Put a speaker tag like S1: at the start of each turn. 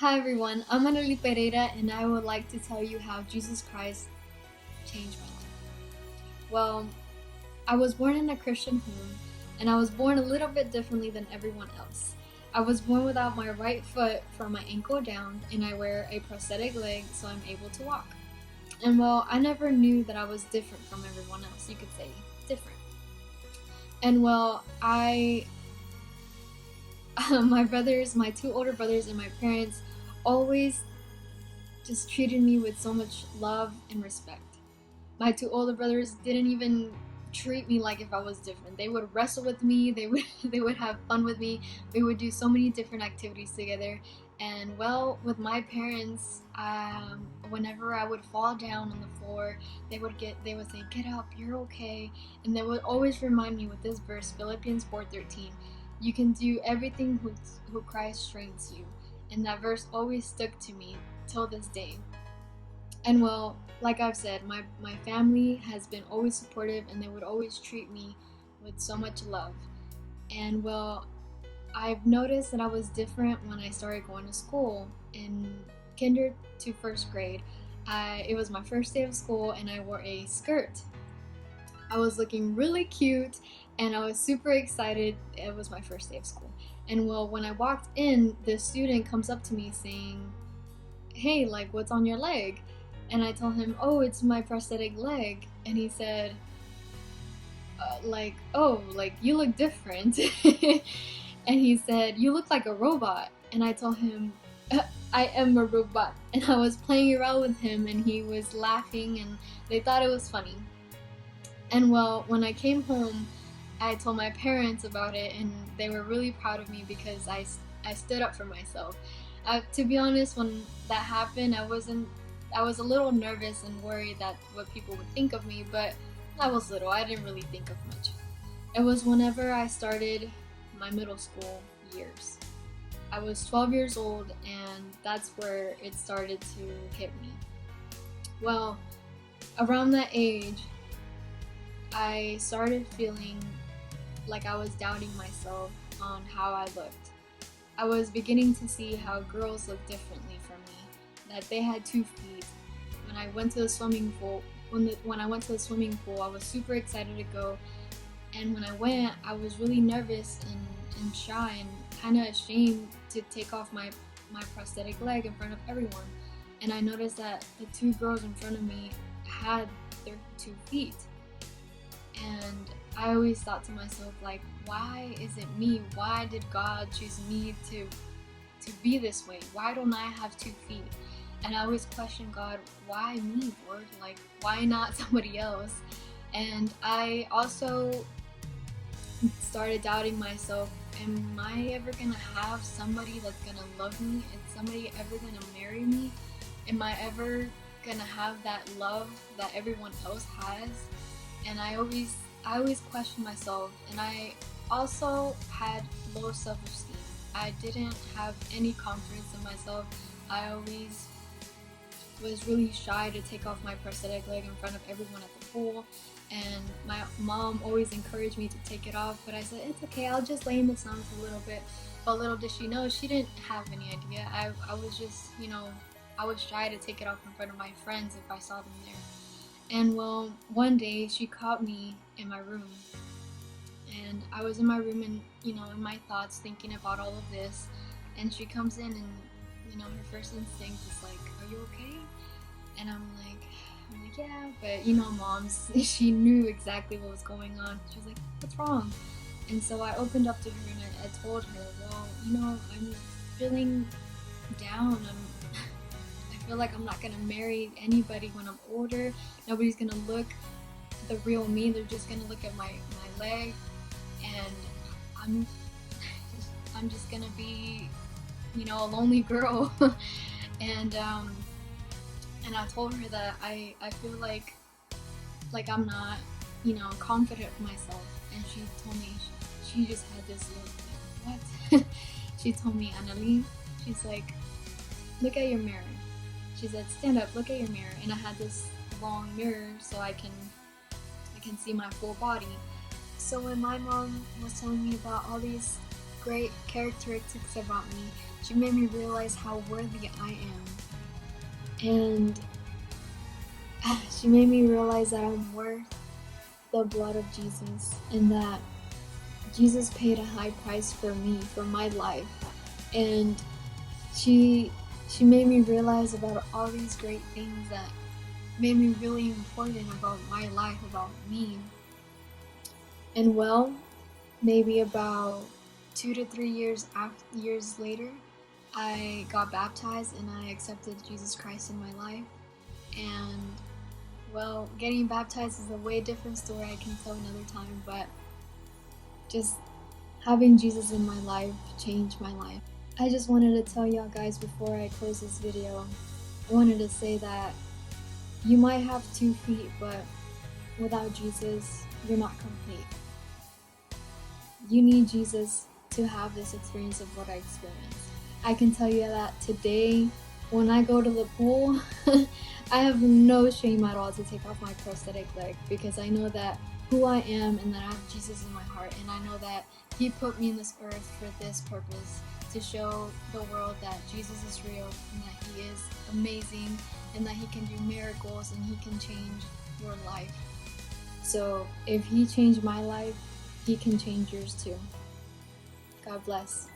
S1: Hi everyone, I'm Anali Pereira and I would like to tell you how Jesus Christ changed my life. Well, I was born in a Christian home and I was born a little bit differently than everyone else. I was born without my right foot from my ankle down and I wear a prosthetic leg so I'm able to walk. And well, I never knew that I was different from everyone else, you could say different. And well, my brothers, my two older brothers, and my parents always just treated me with so much love and respect. My two older brothers didn't even treat me like if I was different. They would wrestle with me. They would have fun with me. We would do so many different activities together. And well, with my parents, whenever I would fall down on the floor, they would say, "Get up, you're okay," and they would always remind me with this verse, Philippians 4:13, "You can do everything who Christ strengthens you," and that verse always stuck to me till this day. And well, like I've said, my family has been always supportive and they would always treat me with so much love. And well, I've noticed that I was different when I started going to school in kinder to first grade. It was my first day of school and I wore a skirt. I was looking really cute and I was super excited. It was my first day of school. And well, when I walked in, the student comes up to me saying, "Hey, like, what's on your leg?" And I told him, "Oh, it's my prosthetic leg." And he said, "Oh, like, you look different." And he said, "You look like a robot." And I told him, "I am a robot." And I was playing around with him and he was laughing and they thought it was funny. And well, when I came home, I told my parents about it and they were really proud of me because I stood up for myself. To be honest, when that happened, I was a little nervous and worried that what people would think of me, but I was little. I didn't really think of much. It was whenever I started my middle school years. I was 12 years old and that's where it started to hit me. Well, around that age, I started feeling like I was doubting myself on how I looked. I was beginning to see how girls looked differently from me, that they had 2 feet. When I went to the swimming pool, when I went to the swimming pool, I was super excited to go. And when I went, I was really nervous and shy and kind of ashamed to take off my prosthetic leg in front of everyone. And I noticed that the two girls in front of me had their 2 feet. And I always thought to myself, like, why is it me? Why did God choose me to be this way? Why don't I have 2 feet? And I always question God, why me, Lord? Like, why not somebody else? And I also started doubting myself. Am I ever gonna have somebody that's gonna love me? Is somebody ever gonna marry me? Am I ever gonna have that love that everyone else has? And I always questioned myself, and I also had low self-esteem. I didn't have any confidence in myself. I always was really shy to take off my prosthetic leg in front of everyone at the pool, and my mom always encouraged me to take it off, but I said, "It's okay, I'll just lay in the sun for a little bit." But little did she know, she didn't have any idea. I was just, I was shy to take it off in front of my friends if I saw them there. And well, one day she caught me in my room. And I was in my room and, in my thoughts thinking about all of this. And she comes in and, her first instinct is like, "Are you okay?" And I'm like, "Yeah." But, moms, she knew exactly what was going on. She was like, "What's wrong?" And so I opened up to her and I told her, "Well, I'm feeling down. I feel like I'm not gonna marry anybody when I'm older. Nobody's gonna look the real me. They're just gonna look at my leg, and I'm I'm just gonna be, a lonely girl." and and I told her that I feel like I'm not, confident with myself. And she told me she just had this look like, "What?" She told me, "Annalie," she's like, "Look at your mirror." She said, "Stand up, look at your mirror." And I had this long mirror so I can see my full body. So when my mom was telling me about all these great characteristics about me, She made me realize how worthy I am. And she made me realize that I'm worth the blood of Jesus, and that Jesus paid a high price for me, for my life. And she made me realize about all these great things that made me really important about my life, about me. And well, maybe about 2 to 3 years later, I got baptized and I accepted Jesus Christ in my life. And well, getting baptized is a way different story I can tell another time, but just having Jesus in my life changed my life. I just wanted to tell y'all guys before I close this video, I wanted to say that you might have 2 feet, but without Jesus, you're not complete. You need Jesus to have this experience of what I experienced. I can tell you that today, when I go to the pool, I have no shame at all to take off my prosthetic leg, because I know that who I am and that I have Jesus in my heart, and I know that He put me in this earth for this purpose, to show the world that Jesus is real and that He is amazing and that He can do miracles and He can change your life. So if He changed my life, He can change yours too. God bless.